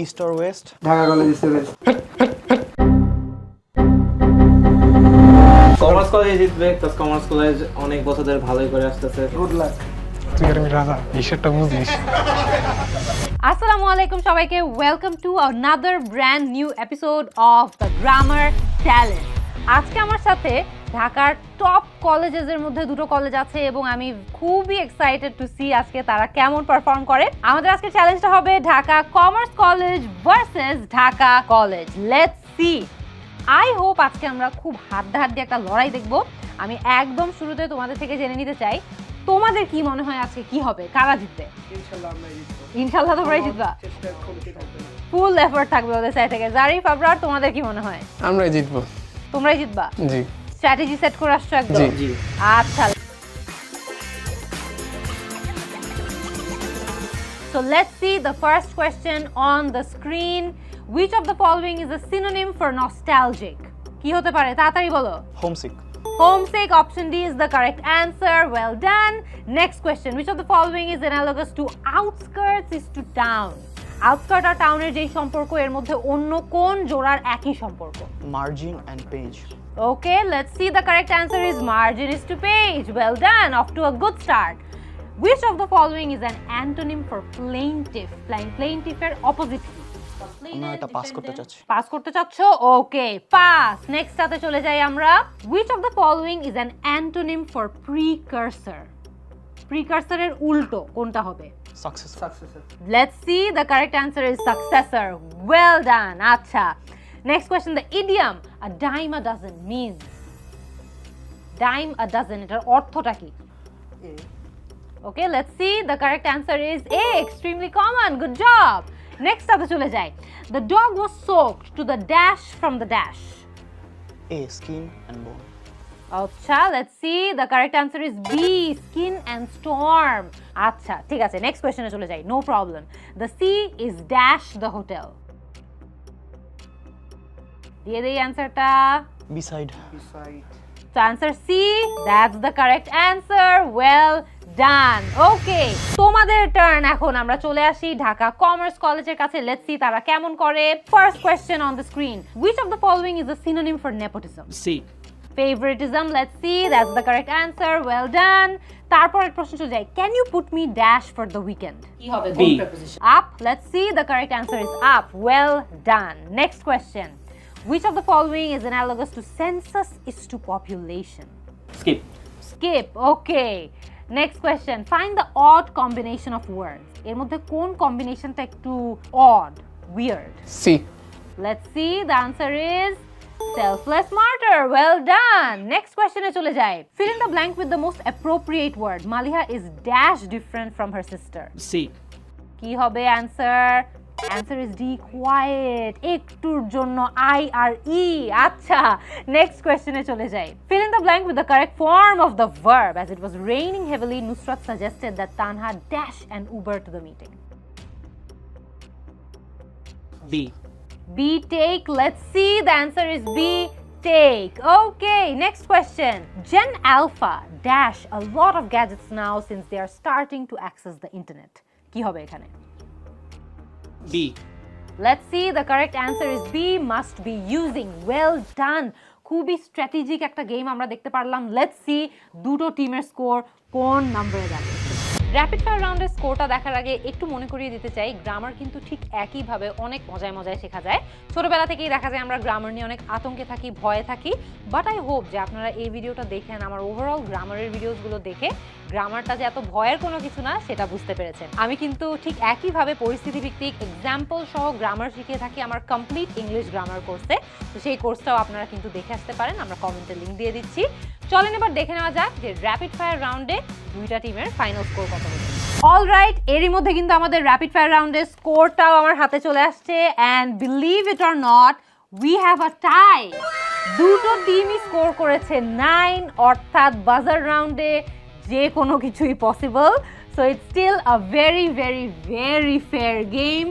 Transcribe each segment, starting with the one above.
East or West? Dhaka college is West. Commerce college জিতবে, কারণ commerce college অনেক বছর ধরে ভালোই করে আসতেছে। Good luck. তুই আর আমি রাজা, হিসেবটা বুঝিস। আসসালামু আলাইকুম সবাইকে, welcome to another brand new episode of the grammar challenge. আজকে আমার সাথে ঢাকার টপ কলেজেসের মধ্যে দুটো কলেজ আছে এবং আমি খুবই এক্সাইটেড টু সি আজকে তারা কেমন পারফর্ম করে। আমাদের আজকে চ্যালেঞ্জটা হবে Dhaka commerce college versus Dhaka college. Let's see. I hope আজকে আমরা খুব হাড্ডাহাড্ডি একটা লড়াই দেখব। আমি একদম শুরুতে তোমাদের থেকে জেনে নিতে চাই, তোমাদের কি মনে হয় আজকে কি হবে, কারা জিতবে? ইনশাআল্লাহ আমরাই জিতবো। ইনশাআল্লাহ তোমরাই জিতবা? চেষ্টা কমতি থাকবে না। ফুল এফর্ট থাকবে ওদের সাইড থেকে। জারিফ, আবরার, তোমাদের কি মনে হয়? আমরাই জিতবো। তোমরাই জিতবা? জি। স্ট্র্যাটেজি সেট করে আসছো একদম? জি। আচ্ছা। So let's see the first question on the screen. Which of the following is a synonym for nostalgic? কি হতে পারে? তাড়াতাড়ি বলো। Homesick. Homesick, option D is the correct answer. Well done. Next question. Which of the following is analogous to outskirts is to town? Outskirt আর টাউনের যেই সম্পর্ক, এর মধ্যে অন্য কোন জোড়ার একই সম্পর্ক? Margin and page. Okay, let's see. The correct answer is margin is to page. Well done. Off to a good start. Which of the following is an antonym for plaintiff? Plaintiff এর opposite কি? আমরা এটা pass করতে চাচ্ছি। Pass করতে চাচ্ছো? ওকে, pass. Next সাথে চলে যাই আমরা। Which of the following is an antonym for precursor? Precursor এর উল্টো কোনটা হবে? Successor. Let's see. The correct answer is successor. Well done. আচ্ছা। Next question. The idiom a dime a dozen means. Dime a dozen, এটার অর্থটা কি? Okay, let's see. The correct answer is A. Extremely common. Good job. Next সাথে চলে যাই। The dog was soaked to the dash from the dash. A skin and বোন। আচ্ছা, let's see. The correct answer is B. Skin and storm. আচ্ছা, ঠিক আছে। Next কোয়েশ্চনে চলে যাই। No problem. The sea is dash the hotel. দিয়ে দেই অ্যান্সারটা। Beside. So answer C, that's the correct answer. Well done. Okay, তোমাদের টার্ন। এখন আমরা চলে আসি ঢাকা কমার্স কলেজের কাছে। Let's see তারা কেমন করে। First question on the screen. Which of the following is a synonym for nepotism? C. Favoritism. Let's see, that's the correct answer. Well done. তারপরের প্রশ্ন চলে যাই। Can you put me dash for the weekend? কি হবে? B. Up. Let's see, the correct answer is up. Well done. Next question. Which of the following is analogous to census is to population? Skip. Skip. Okay. Next question. Find the odd combination of words. এর মধ্যে কোন কম্বিনেশনটা একটু odd, weird? See. Let's see. The answer is selfless martyr. Well done. Next question এ চলে যাই। Fill in the blank with the most appropriate word. Maliha is dash different from her sister. C. কি হবে answer? Answer is D, quiet. একটুর জন্য I R E. আচ্ছা, next question এ চলে যাই। Fill in the blank with the correct form of the verb. As it was raining heavily, Nusrat suggested that Tanha dash an Uber to the meeting. B. B, take. Let's see. The answer is B, take. Okay, next question. Gen Alpha dash a lot of gadgets now since they are starting to access the internet. কি হবে এখানে? B. Let's see. The correct answer is B, must be using. Well done. খুবই strategic একটা game আমরা দেখতে পারলাম। Let's see দুটো টিমের স্কোর কোন নম্বরে যাচ্ছে। র্যাপিড ফায়ার রাউন্ডের স্কোরটা দেখার আগে একটু মনে করিয়ে দিতে চাই, গ্রামার কিন্তু ঠিক একইভাবে অনেক মজায় মজায় শেখা যায়। ছোটবেলা থেকেই দেখা যায় আমরা গ্রামার নিয়ে অনেক আতঙ্কে থাকি, ভয়ে থাকি। বাট আই হোপ যে আপনারা এই ভিডিওটা দেখেন, আমার ওভারঅল গ্রামারের ভিডিওসগুলো দেখে গ্রামারটা যে এত ভয়ের কোনো কিছু না সেটা বুঝতে পেরেছেন। আমি কিন্তু ঠিক একইভাবে পরিস্থিতি ভিত্তিক এক্সাম্পল সহ গ্রামার শিখিয়ে থাকি আমার কমপ্লিট ইংলিশ গ্রামার কোর্সে। তো সেই কোর্সটাও আপনারা কিন্তু দেখে আসতে পারেন, আমরা কমেন্টে লিঙ্ক দিয়ে দিচ্ছি। চলেন এবার দেখে নেওয়া যাক যে র্যাপিড ফায়ার রাউন্ডে দুইটা টিমের ফাইনাল স্কোর কত হলো। অলরাইট, এরই মধ্যে কিন্তু আমাদের র্যাপিড ফায়ার রাউন্ডের স্কোরটাও আমার হাতে চলে আসছে। And believe it or not, we have a tie. দুটো টিমই স্কোর করেছে 9, অর্থাৎ বাজার রাউন্ডে যে কোনো কিছুই possible. So it's still a very very very fair game.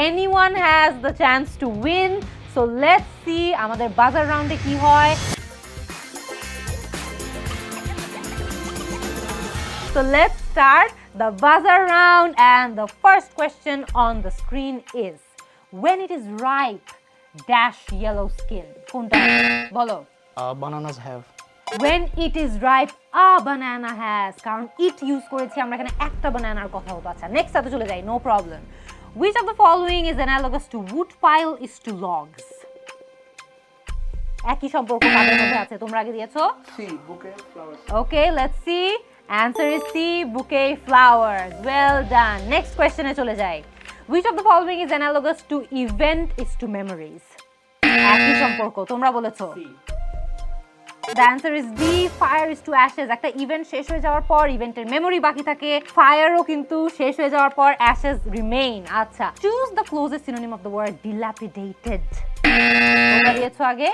Anyone has the chance to win. So let's see আমাদের বাজার রাউন্ডে কি হয়। So let's start the buzzer round, and the first question on the screen is, when it is ripe dash yellow skin কোনটা বলো Bananas have. when it is ripe a banana has কারণ it use করেছি আমরা এখানে একটা বানানার কথা হতো আচ্ছা নেক্সট সাথে চলে যাই no problem which of the following is analogous to wood pile is to logs একই সম্পর্ক কাদের মধ্যে আছে তোমরা আগে দিয়েছো সি বুকে flowers okay let's see answer is C bouquet flowers well done next question এ চলে যাই which of the following is analogous to event is to memories একই সম্পর্ক তোমরা বলেছো The answer is B fire is to ashes একটা event শেষ হয়ে যাওয়ার পর ইভেন্টের মেমরি বাকি থাকে ফায়ারও কিন্তু শেষ হয়ে যাওয়ার পর ashes remain আচ্ছা choose the closest synonym of the word dilapidated তোমরা দিয়েছো আগে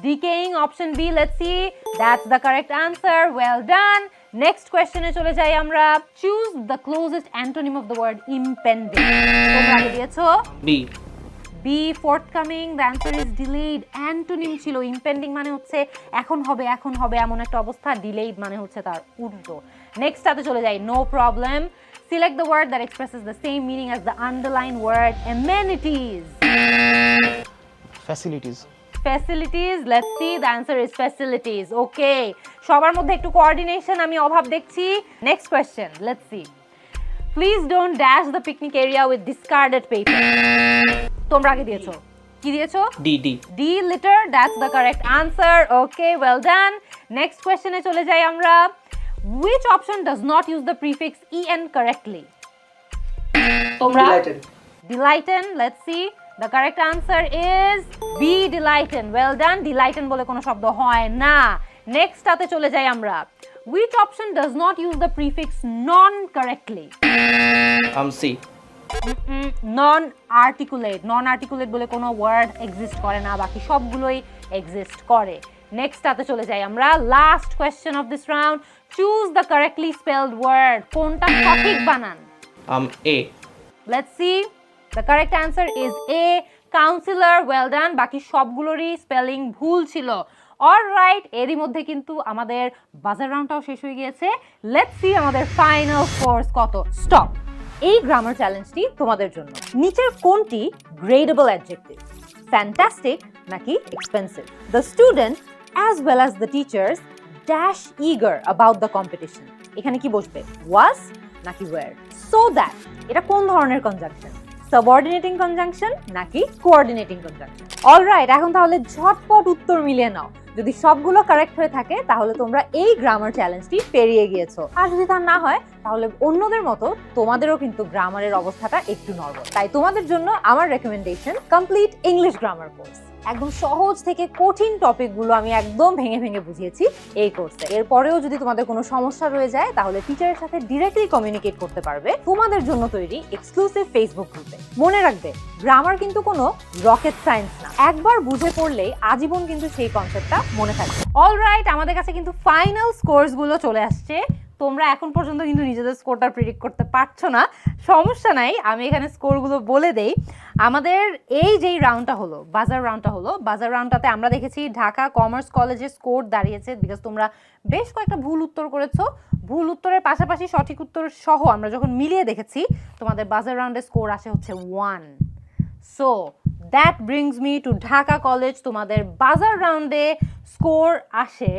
decaying option B let's see that's the correct answer well done next question এ চলে যাই আমরা choose the closest antonym of the word impending তোমরা আগে দিয়েছো B forthcoming the answer is delayed antonym ছিল impending মানে হচ্ছে এখন হবে এমন একটা অবস্থা delayed মানে হচ্ছে তার উল্টো next সাথে চলে যাই no problem select the word that expresses the same meaning as the underlined word amenities facilities let's see the answer is facilities okay সবার মধ্যে একটু কোঅর্ডিনেশন আমি অভাব দেখছি next question let's see please don't dash the picnic area with discarded paper তোমরা আগে দিয়েছো কি দিয়েছো D litter that's the correct answer okay well done next question এ চলে যাই আমরা which option does not use the prefix en correctly তোমরা delighten let's see the correct answer is B delighten well done delighten বলে কোনো শব্দ হয় না next টাতে চলে যাই আমরা which option does not use the prefix non correctly C non articulate বলে কোনো ওয়ার্ড এক্সিস্ট করে না বাকি সবগুলোই এক্সিস্ট করে নেক্সট টাতে চলে যাই আমরা last question of this round choose the correctly spelled word কোনটা সঠিক বানান A let's see the correct answer is A counselor well done বাকি সবগুলোরই স্পেলিং ভুল ছিল অলরাইট এরই মধ্যে কিন্তু আমাদের বাজার রাউন্ডটাও শেষ হয়ে গিয়েছে লেটস সি আমাদের ফাইনাল স্কোরস কত স্টপ এই গ্রামার চ্যালেঞ্জটি তোমাদের জন্য নিচের কোনটি গ্রেডেবল অ্যাডজেক্টিভ ফ্যান্টাস্টিক নাকি expensive the student as well as the teachers dash eager about the competition এখানে কি বসবে ওয়াজ নাকি ওয়্যার সো দ্যাট এটা কোন ধরনের কনজাংশন সাবঅর্ডিনেটিং কনজাংশন নাকি কোঅর্ডিনেটিং কনজাংশন অলরাইট এখন তাহলে ঝটপট উত্তর মিলিয়ে নাও যদি সবগুলো কারেক্ট হয়ে থাকে তাহলে তোমরা এই গ্রামার চ্যালেঞ্জটি পেরিয়ে গিয়েছো আর যদি তা না হয় তাহলে অন্যদের মতো তোমাদেরও কিন্তু গ্রামারের অবস্থাটা একটু নরবর তাই তোমাদের জন্য আমার recommendation complete English grammar course একদম সহজ থেকে কঠিন টপিকগুলো আমি একদম ভেঙে ভেঙে বুঝিয়েছি এই কোর্সে এরপরেও যদি তোমাদের কোনো সমস্যা রয়ে যায় তাহলে টিচারের সাথে ডিরেক্টলি কমিউনিকেট করতে পারবে তোমাদের জন্য তৈরি এক্সক্লুসিভ ফেসবুক গ্রুপে মনে রাখবে গ্রামার কিন্তু কোনো রকেট সায়েন্স না একবার বুঝে পড়লেই আজীবন কিন্তু সেই কনসেপ্টটা মনে থাকবে অলরাইট আমাদের কাছে কিন্তু ফাইনাল স্কোরসগুলো চলে আসছে তোমরা এখন পর্যন্ত কিন্তু নিজেদের স্কোরটা প্রেডিক্ট করতে পারছো না সমস্যা নাই আমি এখানে স্কোরগুলো বলে দেই আমাদের এই যেই রাউন্ডটা হলো বাজার রাউন্ডটাতে আমরা দেখেছি ঢাকা কমার্স কলেজের স্কোর দাঁড়িয়েছে বিকজ তোমরা বেশ কয়েকটা ভুল উত্তর করেছো ভুল উত্তরের পাশাপাশি সঠিক উত্তর সহ আমরা যখন মিলিয়ে দেখেছি তোমাদের বাজার রাউন্ডের স্কোর আসে হচ্ছে 1 so that brings me two Dhaka college তোমাদের বাজার রাউন্ডে স্কোর আসে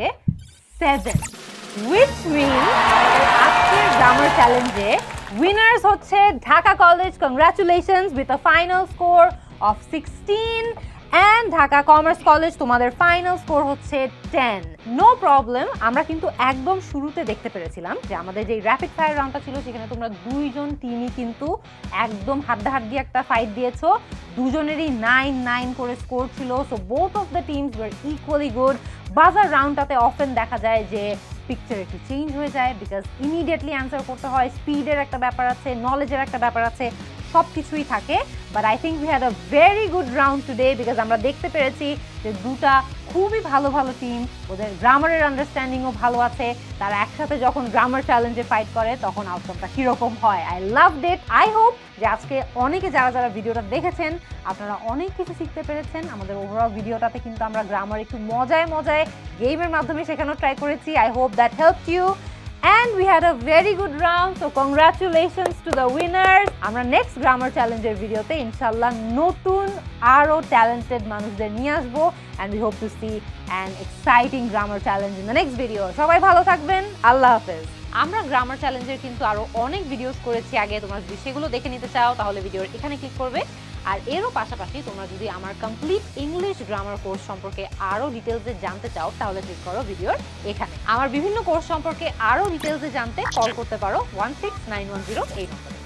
7 which means আজকের গ্রামার চ্যালেঞ্জে উইনার্স হচ্ছে Dhaka college congratulations with a final score of 16 and Dhaka commerce college তোমাদের ফাইনাল স্কোর হচ্ছে 10 নো প্রবলেম আমরা কিন্তু একদম শুরুতে দেখতে পেরেছিলাম যে আমাদের যে র্যাপিড ফায়ার রাউন্ডটা ছিল সেখানে তোমরা দুইজন টিমই কিন্তু একদম হাড্ডাহাড্ডি একটা ফাইট দিয়েছো দুজনেরই 9-9 করে স্কোর ছিল so both of the teams were equally good বাজার রাউন্ডটাতে অফেন দেখা যায় যে পিকচার একটু চেঞ্জ হয়ে যায় বিকজ ইমিডিয়েটলি অ্যান্সার করতে হয় স্পিডের একটা ব্যাপার আছে নলেজের একটা ব্যাপার আছে সব কিছুই থাকে but I think we had a very good round today because আমরা দেখতে পেরেছি যে দুটা খুবই ভালো ভালো টিম ওদের গ্রামারের আন্ডারস্ট্যান্ডিংও ভালো আছে তারা একসাথে যখন গ্রামার চ্যালেঞ্জে ফাইট করে তখন আউটকামটা কীরকম হয় I love it I hope যে আজকে অনেকে যারা ভিডিওটা দেখেছেন আপনারা অনেক কিছু শিখতে পেরেছেন আমাদের ওভারঅল ভিডিওটাতে কিন্তু আমরা গ্রামার একটু মজায় গেমের মাধ্যমে শেখানোর ট্রাই করেছি I hope that help you And we had a very good round, so congratulations to the winners. আমরা next grammar challenge এর ভিডিওতে ইনশাআল্লাহ নতুন আরো talented মানুষদের নিয়ে আসবো, and we hope to see an exciting grammar challenge in the next video. সবাই ভালো থাকবেন, আল্লাহ হাফেজ। আমরা গ্রামার চ্যালেঞ্জের কিন্তু আরো অনেক ভিডিওস করেছি আগে, তোমরা যদি সেগুলো দেখে নিতে চাও তাহলে ভিডিওর এখানে ক্লিক করবে। আর এরও পাশাপাশি তোমরা যদি আমার কমপ্লিট ইংলিশ গ্রামার কোর্স সম্পর্কে আরো ডিটেলসে জানতে চাও তাহলে ক্লিক করো ভিডিওর এখানে। আমার বিভিন্ন কোর্স সম্পর্কে আরো ডিটেলসে জানতে কল করতে পারো 16910 এই নম্বরে।